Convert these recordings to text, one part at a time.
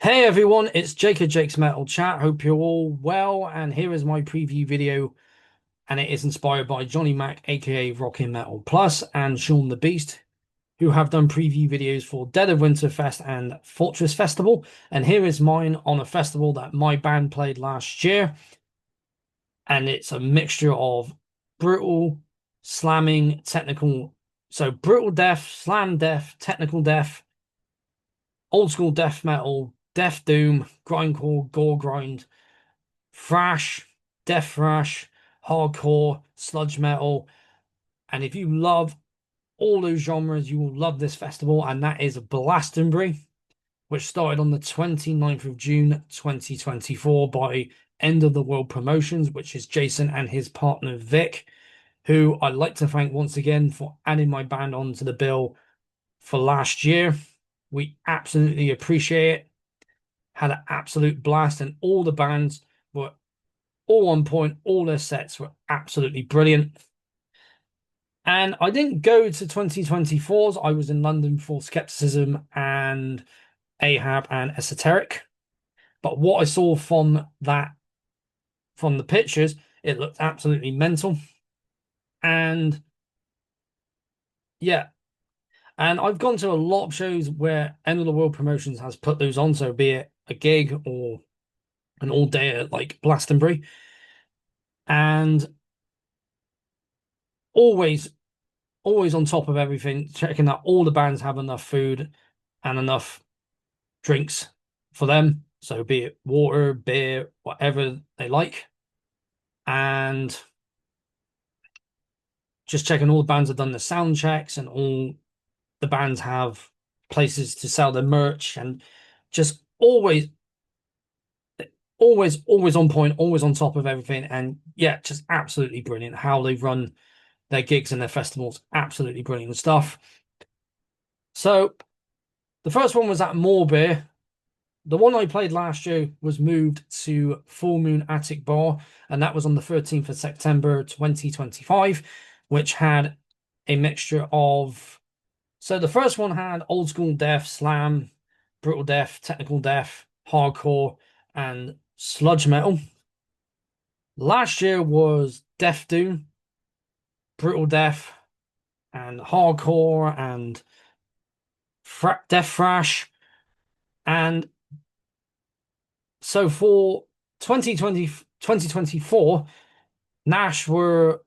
Hey everyone, it's Jake of Jake's Metal Chat. Hope you're all well, and here is my preview video, and it is inspired by Johnny Mac, aka Rockin' Metal Plus, and Sean the Beast, who have done preview videos for Dead of Winter Fest and Fortress Festival. And here is mine on a festival that my band played last year, and it's a mixture of brutal, slamming, technical, so brutal death, slam death, technical death, old school death metal, death doom, grindcore, gore grind, thrash, death thrash, hardcore, sludge metal. And if you love all those genres, you will love this festival. And that is Blastenbury, which started on the 29th of June 2024 by End of the World Promotions, which is Jason and his partner Vic, who I'd like to thank once again for adding my band onto the bill for last year. We absolutely appreciate it. Had an absolute blast, and all the bands were all on point. All their sets were absolutely brilliant. And I didn't go to 2024's. I was in London for Skepticism and Ahab and Esoteric. But what I saw from the pictures, it looked absolutely mental. And yeah, and I've gone to a lot of shows where End of the World Promotions has put those on, so be it a gig or an all day at like Glastonbury. And always, always on top of everything, checking that all the bands have enough food and enough drinks for them. So be it water, beer, whatever they like. And just checking all the bands have done the sound checks and all the bands have places to sell their merch, and just always on point, always on top of everything. And yeah, just absolutely brilliant how they run their gigs and their festivals. Absolutely brilliant stuff. So the first one was at Moorbeer. The one I played last year was moved to Full Moon Attic Bar, and that was on the 13th of September 2025, which had a mixture of. So the first one had old school death, slam, brutal death, technical death, hardcore, and sludge metal. Last year was death doom, brutal death, and hardcore, and death thrash. And so for 2024, Nash were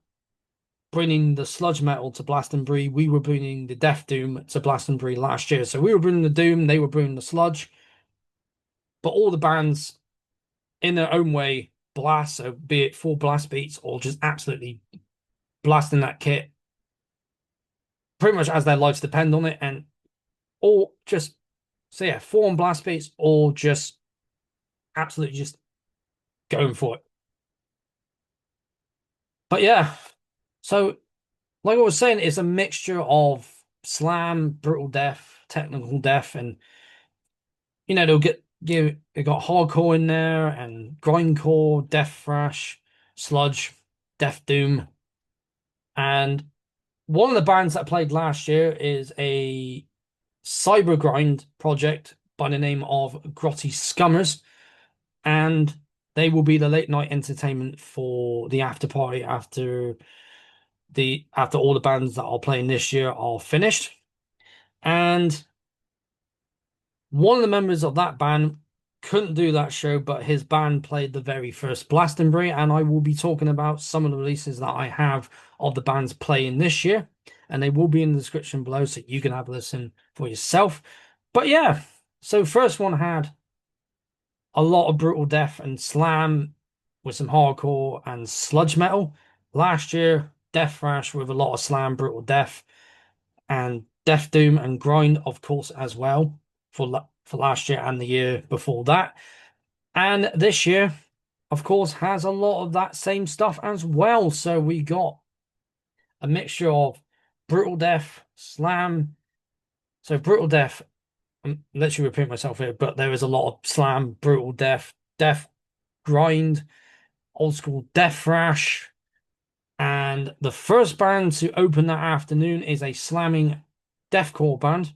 bringing the sludge metal to Blastenbury. We were bringing the death doom to Blastenbury last year. So we were bringing the doom, they were bringing the sludge. But all the bands, in their own way, blast. So be it full blast beats or just absolutely blasting that kit, pretty much as their lives depend on it, and or just so yeah, full on blast beats or just absolutely just going for it. But yeah, so like I was saying, it's a mixture of slam, brutal death, technical death, and they'll get they got hardcore in there and grindcore, death thrash, sludge, death doom. And one of the bands that played last year is a cyber grind project by the name of Grotty Scummers, and they will be the late night entertainment for the after party after all the bands that are playing this year are finished. And one of the members of that band couldn't do that show, but his band played the very first Blastenbury, and I will be talking about some of the releases that I have of the bands playing this year, and they will be in the description below so you can have a listen for yourself. But yeah, so first one had a lot of brutal death and slam with some hardcore and sludge metal. Last year, death thrash with a lot of slam, brutal death, and death doom and grind, of course, as well for last year and the year before that. And this year, of course, has a lot of that same stuff as well. So we got a mixture of brutal death, slam. So brutal death, I'm literally repeating myself here, but there is a lot of slam, brutal death, death grind, old school death thrash. And the first band to open that afternoon is a slamming deathcore band.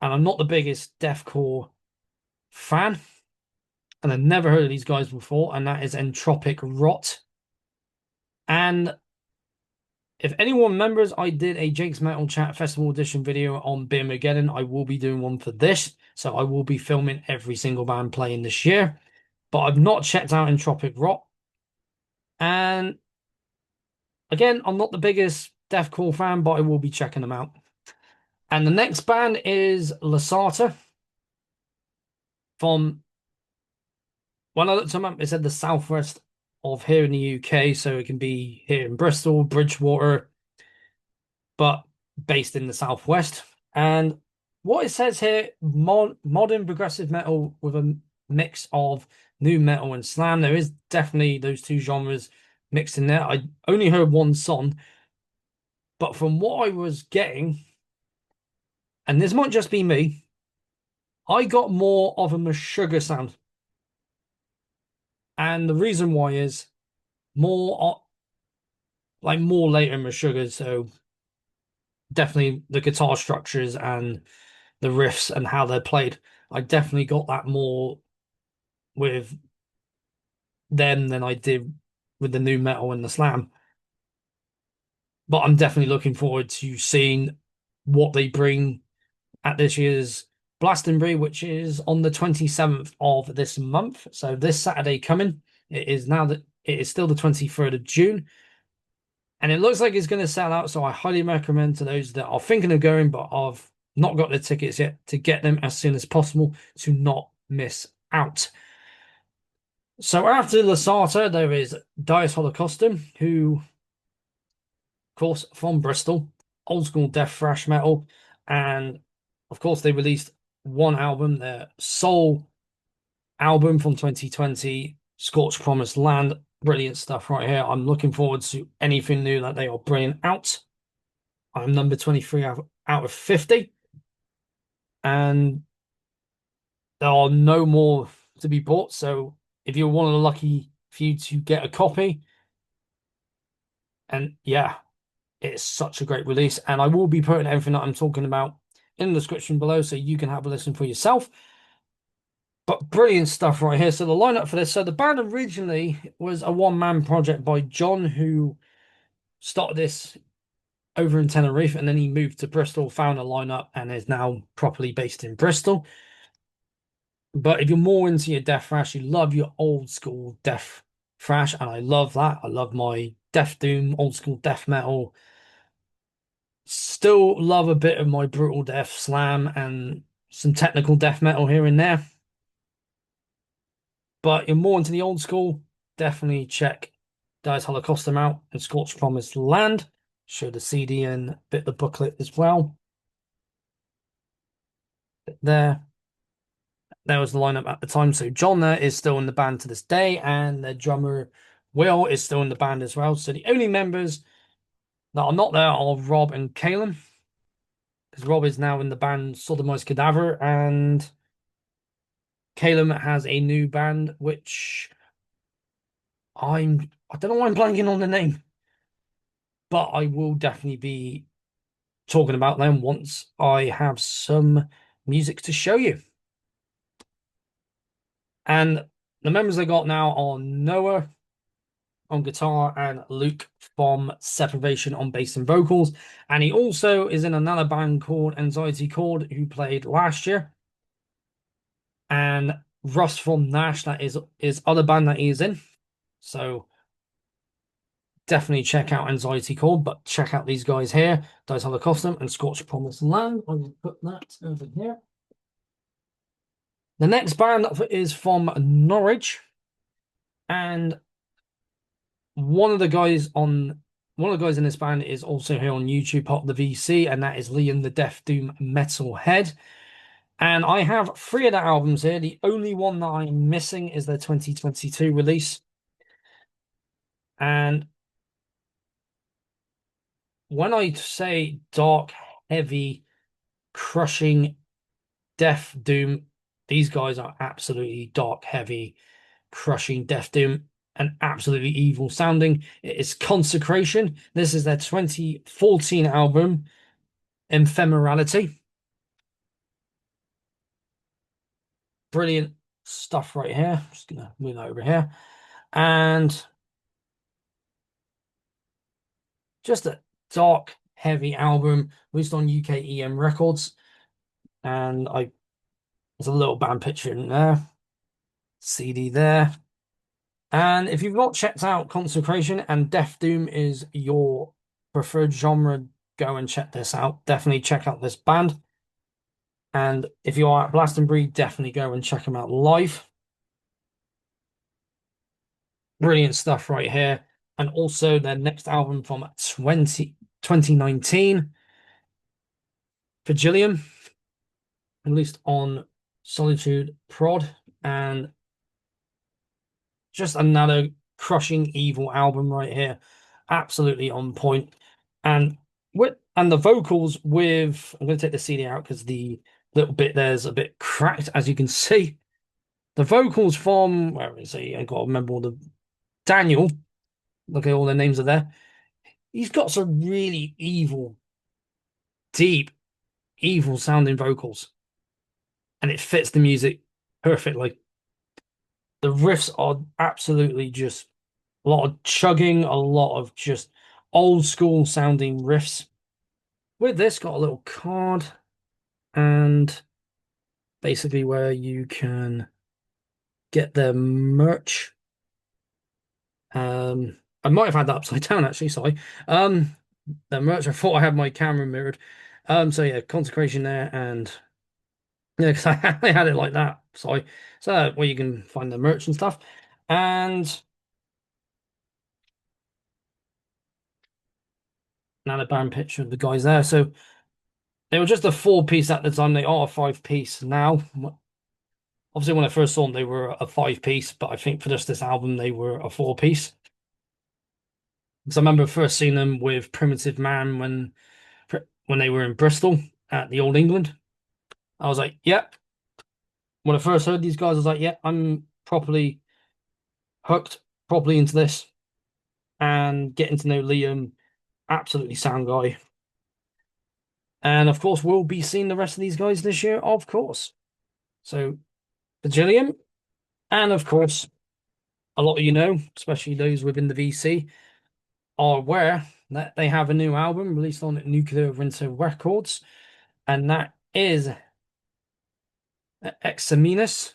And I'm not the biggest deathcore fan, and I've never heard of these guys before, and that is Entropic Rot. And if anyone remembers, I did a Jake's Metal Chat Festival Edition video on Beermageddon. I will be doing one for this, so I will be filming every single band playing this year. But I've not checked out Entropic Rot. And again, I'm not the biggest deathcore fan, but I will be checking them out. And the next band is Lasata from, when I looked them up, it said the southwest of here in the UK, so it can be here in Bristol, Bridgewater, but based in the southwest. And what it says here, modern progressive metal with a mix of new metal and slam. There is definitely those two genres mixed in there. I only heard one song, but from what I was getting, and this might just be me, I got more of a Meshuggah sound. And the reason why is more more later Meshuggah, so definitely the guitar structures and the riffs and how they're played. I definitely got that more with them than I did with the new metal and the slam. But I'm definitely looking forward to seeing what they bring at this year's Blastenbury, which is on the 27th of this month. So this Saturday coming. It is now that it is still the 23rd of June. And it looks like it's going to sell out. So I highly recommend to those that are thinking of going, but have not got the tickets yet, to get them as soon as possible to not miss out. So after Lasata, there is Dias Holocaustum, who, of course, from Bristol, old school death thrash metal. And of course, they released one album, their Soul album from 2020, Scorched Promised Land. Brilliant stuff right here. I'm looking forward to anything new that they are bringing out. I'm number 23 out of 50. And there are no more to be bought. So if you're one of the lucky few to get a copy, and yeah, it's such a great release. And I will be putting everything that I'm talking about in the description below so you can have a listen for yourself. But brilliant stuff right here. So the lineup for this. So the band originally was a one-man project by John, who started this over in Tenerife, and then he moved to Bristol, found a lineup, and is now properly based in Bristol. But if you're more into your death thrash, you love your old school death thrash, and I love that. I love my death doom, old school death metal. Still love a bit of my brutal death slam and some technical death metal here and there. But you're more into the old school, definitely check Dies Holocaustum out and Scorched Promised Land. Show the CD and bit of the booklet as well. There was the lineup at the time. So John there is still in the band to this day, and the drummer Will is still in the band as well. So the only members that are not there are Rob and Calum, because Rob is now in the band Sodomized Cadaver, and Calum has a new band, which I don't know why I'm blanking on the name, but I will definitely be talking about them once I have some music to show you. And the members I got now are Noah on guitar and Luke from Separation on bass and vocals. And he also is in another band called Anxiety Chord, who played last year. And Russ from Nash, that is other band that he is in. So definitely check out Anxiety Chord, but check out these guys here, Dies Holocaustum and Scorched Promised Land. I will put that over here. The next band is from Norwich, and one of the guys in this band is also here on YouTube, part of the VC, and that is Liam the Death Doom Metalhead. And I have 3 of their albums here. The only one that I'm missing is their 2022 release. And when I say dark, heavy, crushing death doom, these guys are absolutely dark, heavy, crushing death doom, and absolutely evil sounding. It is Consecration. This is their 2014 album, Ephemerality. brilliant stuff right here. Just gonna move that over here. And just a dark, heavy album released on UK EM Records. And there's a little band picture in there, CD there. And if you've not checked out Consecration and Death Doom is your preferred genre, go and check this out. Definitely check out this band. And if you are at Blastenbury, definitely go and check them out live. Brilliant stuff right here. And also their next album from 2019, Vigilium, released on Solitude Prod. And just another crushing evil album right here. Absolutely on point. And the vocals with, I'm going to take the CD out because the little bit there's a bit cracked, as you can see. The vocals from, where is he? I got to remember all the Daniel. Look at all the names are there. He's got some really evil, deep, evil sounding vocals. And it fits the music perfectly. The riffs are absolutely just a lot of chugging, a lot of just old school sounding riffs. With this, got a little card and basically where you can get their merch. I might have had that upside down actually, sorry. The merch, I thought I had my camera mirrored. So yeah, Consecration there, and yeah, because I had it like that. Sorry. So where you can find the merch and stuff. And another band picture of the guys there. So they were just a 4-piece at the time. They are a 5-piece now. Obviously, when I first saw them, they were a 5-piece, but I think for just this album, they were a 4-piece. Because I remember first seeing them with Primitive Man when they were in Bristol at the Old England. I was like, yep. When I first heard these guys, I was like, yeah, I'm properly hooked, properly into this. And getting to know Liam, absolutely sound guy. And of course, we'll be seeing the rest of these guys this year, of course. So, Vigilium, and of course, a lot of you know, especially those within the VC, are aware that they have a new album released on Nuclear Winter Records, and that is Examinus.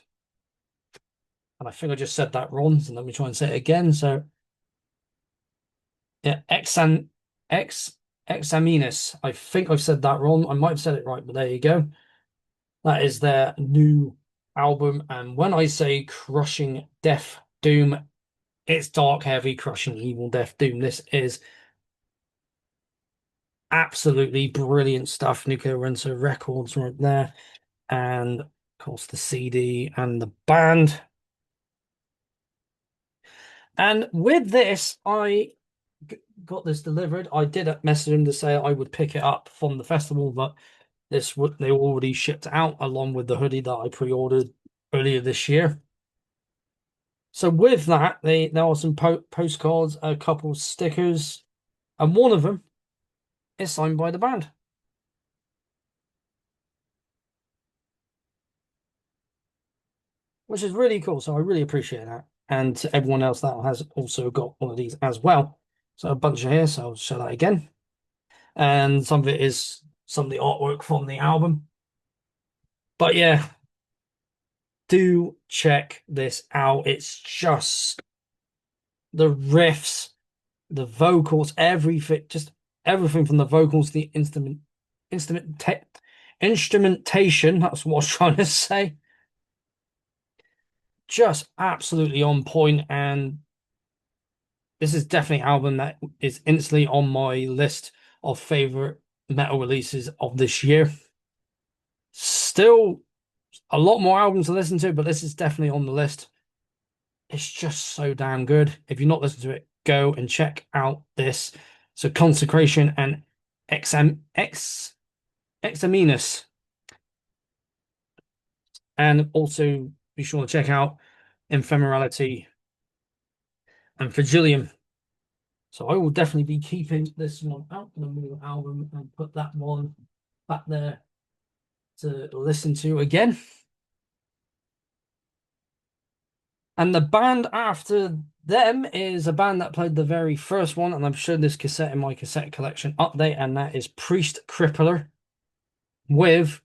And I think I just said that wrong, so let me try and say it again. So, yeah, Examinus. I think I've said that wrong. I might have said it right, but there you go. That is their new album. And when I say crushing death doom, it's dark, heavy, crushing evil death doom. This is absolutely brilliant stuff. Nuclear Winter Records right there. And of course the CD and the band. And with this, I got this delivered. I did message him to say I would pick it up from the festival, but they already shipped out along with the hoodie that I pre-ordered earlier this year. So with that, there are some postcards, a couple stickers, and one of them is signed by the band, which is really cool. So I really appreciate that. And to everyone else that has also got one of these as well. So a bunch of here, so I'll show that again. And some of it is some of the artwork from the album. But yeah, do check this out. It's just the riffs, the vocals, everything, just everything from the vocals, the instrumentation. That's what I was trying to say. Just absolutely on point, and this is definitely an album that is instantly on my list of favorite metal releases of this year. Still a lot more albums to listen to, but this is definitely on the list. It's just so damn good. If you're not listening to it, go and check out this. So Consecration and Examinus. And also be sure to check out Ephemerality and Vigilium. So I will definitely be keeping this one out in the new album and put that one back there to listen to again. And the band after them is a band that played the very first one, and I've shown this cassette in my cassette collection update, and that is Priest Crippler with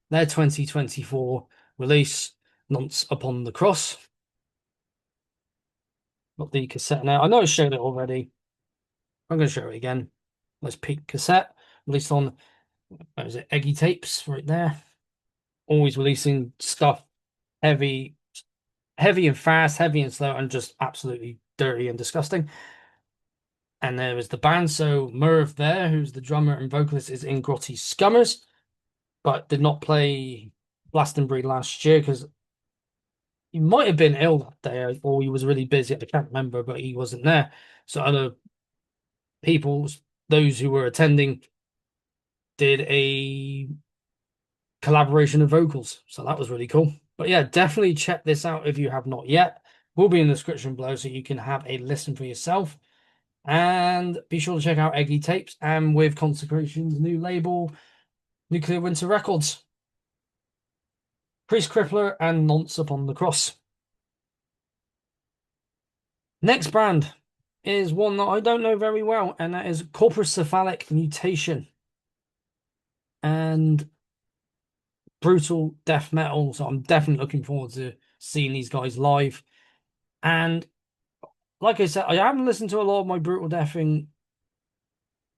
their 2024 release, Nonce Upon the Cross. Got the cassette now. I know I showed it already. I'm going to show it again. Let's peek cassette. Released on, what is it, Eggy Tapes right there. Always releasing stuff heavy, heavy and fast, heavy and slow, and just absolutely dirty and disgusting. And there was the band. So Merv there, who's the drummer and vocalist, is in Grotty Scummers, but did not play Blastenbury last year because he might have been ill that day or he was really busy. I can't remember, but he wasn't there. So other people, those who were attending, did a collaboration of vocals. So that was really cool. But yeah, definitely check this out if you have not yet. Will be in the description below so you can have a listen for yourself. And be sure to check out Eggy Tapes and with Consecration's new label, Nuclear Winter Records. Priest Crippler and Nonce Upon the Cross. Next band is one that I don't know very well, and that is Corpusal Mutation. And brutal death metal. So I'm definitely looking forward to seeing these guys live. And like I said, I haven't listened to a lot of my brutal death in,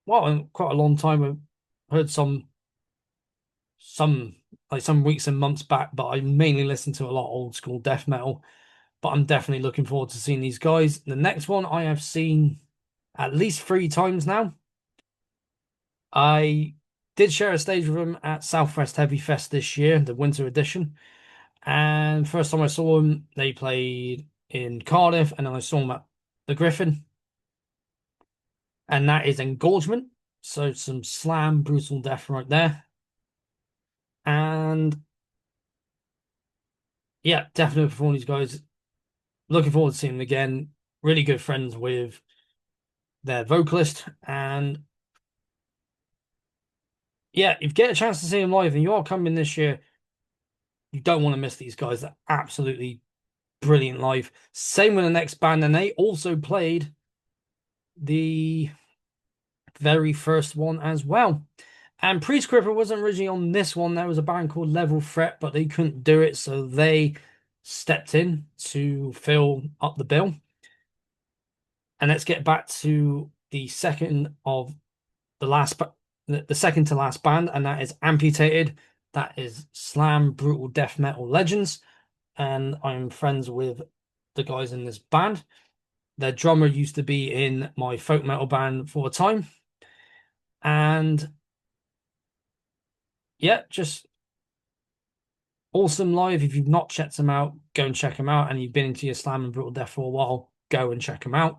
well, in quite a long time. I've heard some weeks and months back, but I mainly listen to a lot of old school death metal. But I'm definitely looking forward to seeing these guys. The next one I have seen at least 3 times now. I did share a stage with them at Southwest Heavy Fest this year, the winter edition. And first time I saw them, they played in Cardiff, and then I saw them at the Griffin. And that is Engulment. So some slam, brutal death right there. And yeah, definitely for all these guys. Looking forward to seeing them again. Really good friends with their vocalist. And yeah, if you get a chance to see them live and you are coming this year, you don't want to miss these guys. They're absolutely brilliant live. Same with the next band, and they also played the very first one as well. And Priest Crippler wasn't originally on this one. There was a band called Level Threat, but they couldn't do it, so they stepped in to fill up the bill. And let's get back to the second of the second to last band, and that is Amputated. That is slam brutal death metal legends, and I'm friends with the guys in this band. Their drummer used to be in my folk metal band for a time, and yeah, just awesome live. If you've not checked them out, go and check them out. And you've been into your slam and brutal death for a while, go and check them out.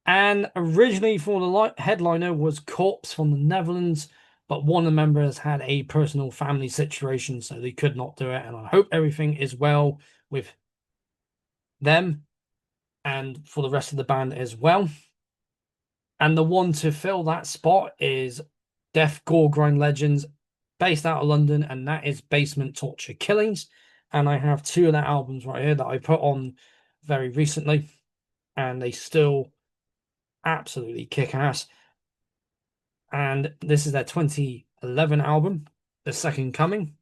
And originally for the headliner was Corpse from the Netherlands, but one of the members had a personal family situation, so they could not do it. And I hope everything is well with them and for the rest of the band as well. And the one to fill that spot is Death Gore Grind Legends, based out of London, and that is Basement Torture Killings. And I have 2 of their albums right here that I put on very recently, and they still absolutely kick ass. And this is their 2011 album, The Second Coming.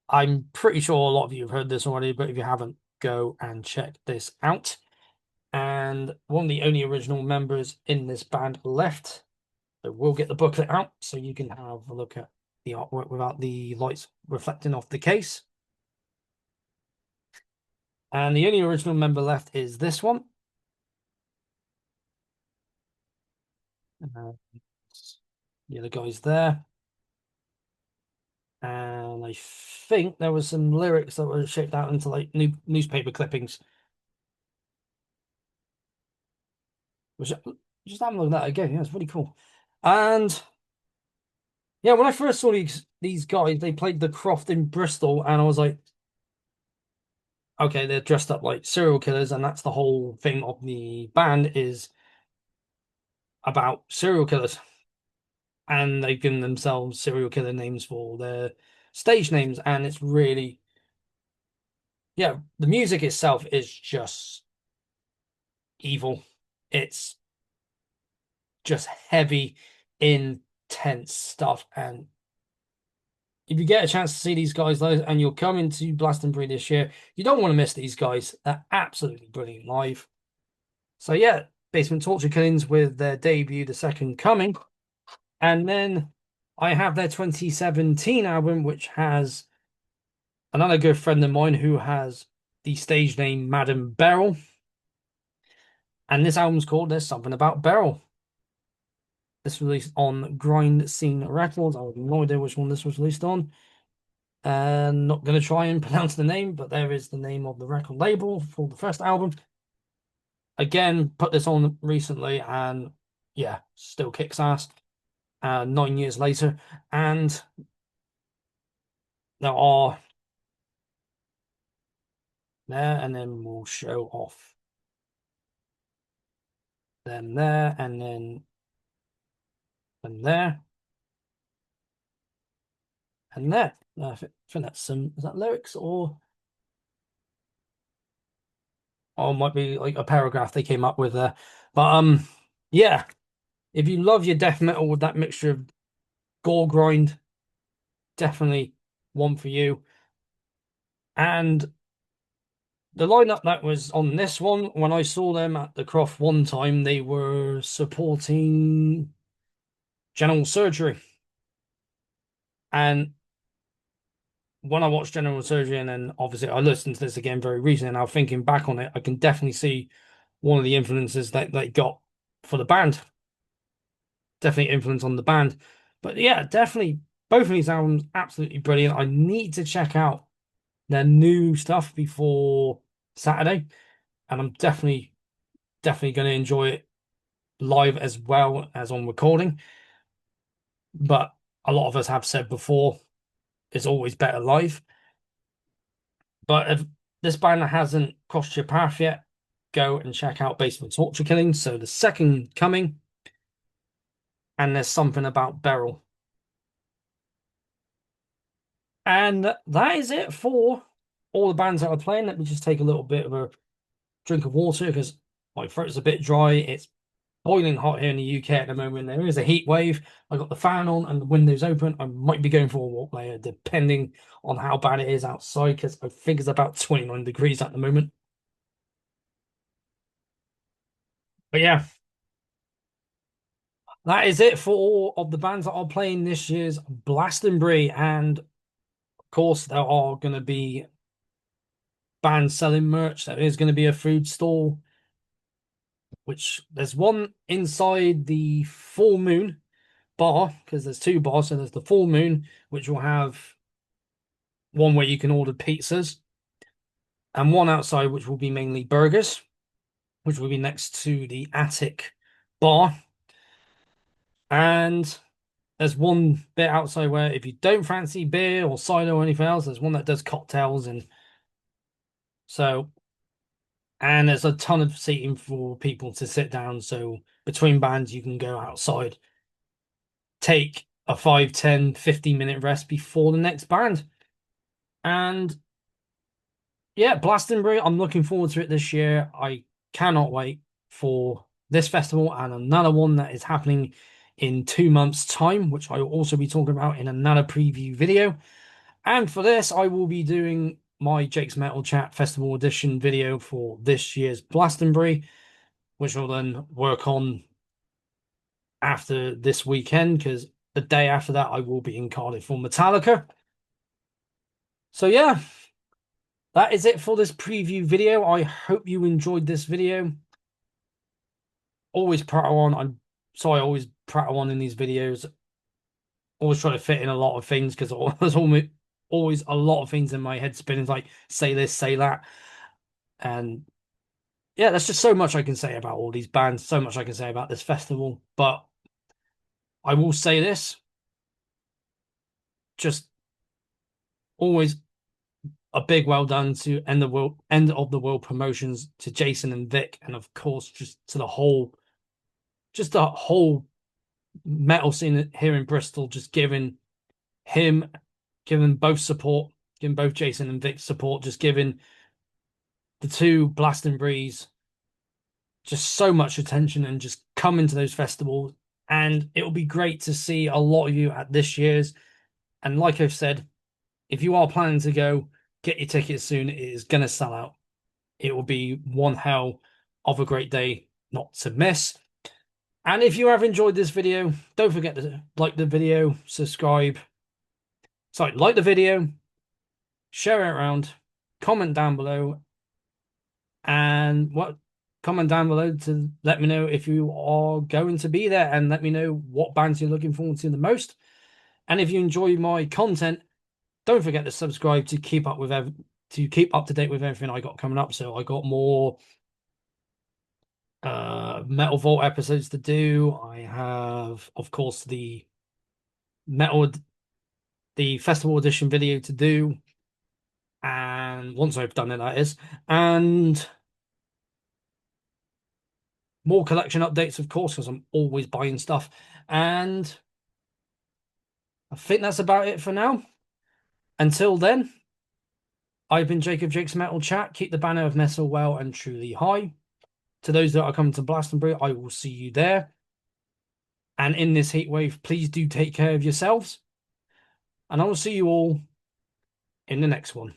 I'm pretty sure a lot of you have heard this already, but if you haven't, go and check this out. And one of the only original members in this band left. So we'll get the booklet out so you can have a look at the artwork without the lights reflecting off the case. And the only original member left is this one. The other guy's there. And I think there was some lyrics that were shaped out into like newspaper clippings. Which just have a look at that again. Yeah, it's really cool. And yeah, when I first saw these guys, they played the Croft in Bristol, and I was like, okay, they're dressed up like serial killers, and that's the whole thing of the band is about serial killers. And they've given themselves serial killer names for their stage names, and it's really yeah, the music itself is just evil. It's just heavy, intense stuff. And if you get a chance to see these guys live and you're coming to Blastenbury this year, you don't want to miss these guys. They're absolutely brilliant live. So yeah, Basement Torture Killings with their debut, The Second Coming. And then I have their 2017 album, which has another good friend of mine who has the stage name Madam Beryl. And this album's called There's Something About Beryl. This was released on Grind Scene Records. I have no idea which one this was released on. And not going to try and pronounce the name, but there is the name of the record label for the first album. Again, put this on recently, and yeah, still kicks ass. 9 years later, and there are there, and then we'll show off them there, and then and there, and there. I think that's some, is that lyrics or might be like a paragraph they came up with there. But yeah, if you love your death metal with that mixture of gore grind, definitely one for you. And the lineup that was on this one, when I saw them at the Croft one time, they were supporting General Surgery. And when I watched General Surgery, and then obviously I listened to this again very recently, and I'm thinking back on it, I can definitely see one of the influences that they got for the band. Definitely influence on the band. But yeah, definitely both of these albums absolutely brilliant. I need to check out their new stuff before Saturday, and I'm definitely going to enjoy it live as well as on recording. But a lot of us have said before, it's always better live. But if this band hasn't crossed your path yet, go and check out Basement Torture Killings. So The Second Coming, and There's Something About Beryl. And that is it for all the bands that are playing. Let me just take a little bit of a drink of water because my throat's a bit dry. It's boiling hot here in the UK at the moment. There is a heat wave. I got the fan on and the windows open. I might be going for a walk later, depending on how bad it is outside, because I think it's about 29 degrees at the moment. But yeah, that is it for all of the bands that are playing this year's Blastenbury. And of course, there are going to be bands selling merch. There is going to be a food stall, which there's one inside the Full Moon bar, because there's two bars. So there's the Full Moon, which will have one where you can order pizzas, and one outside, which will be mainly burgers, which will be next to the Attic bar. And there's one bit outside where if you don't fancy beer or cider or anything else, there's one that does cocktails. And so, and there's a ton of seating for people to sit down. So between bands, you can go outside, take a 5, 10, 15-minute rest before the next band. And yeah, Glastonbury, I'm looking forward to it this year. I cannot wait for this festival and another one that is happening in 2 months' time, which I will also be talking about in another preview video. And for this, I will be doing my Jake's Metal Chat Festival Edition video for this year's Glastonbury, which I'll then work on after this weekend, because the day after that, I will be in Cardiff for Metallica. So yeah, that is it for this preview video. I hope you enjoyed this video. Always prattle on. I'm sorry, I always prattle on in these videos. Always try to fit in a lot of things because there's always a lot of things in my head spinning, like say this, say that. And yeah, there's just so much I can say about all these bands, so much I can say about this festival. But I will say this, just always a big well done to End of the World Promotions, to Jason and Vic, and of course just to the whole metal scene here in Bristol, just giving both support, giving both Jason and Vic support, just giving the two Blastenburies just so much attention and just come into those festivals. And it will be great to see a lot of you at this year's. And like I've said, if you are planning to go, get your tickets soon. It is going to sell out. It will be one hell of a great day not to miss. And if you have enjoyed this video, don't forget to like the video, subscribe. Sorry, like the video, share it around, comment down below, and comment down below to let me know if you are going to be there, and let me know what bands you're looking forward to the most. And if you enjoy my content, don't forget to subscribe to keep up to date with everything I got coming up. So I got more Metal Vault episodes to do. I have, of course, the festival edition video to do, and once I've done it, that is, and more collection updates, of course, because I'm always buying stuff. And I think that's about it for now. Until then, I've been Jacob Jake's Metal Chat. Keep the banner of metal well and truly high. To those that are coming to Blastenbury, I will see you there. And in this heat wave, please do take care of yourselves. And I will see you all in the next one.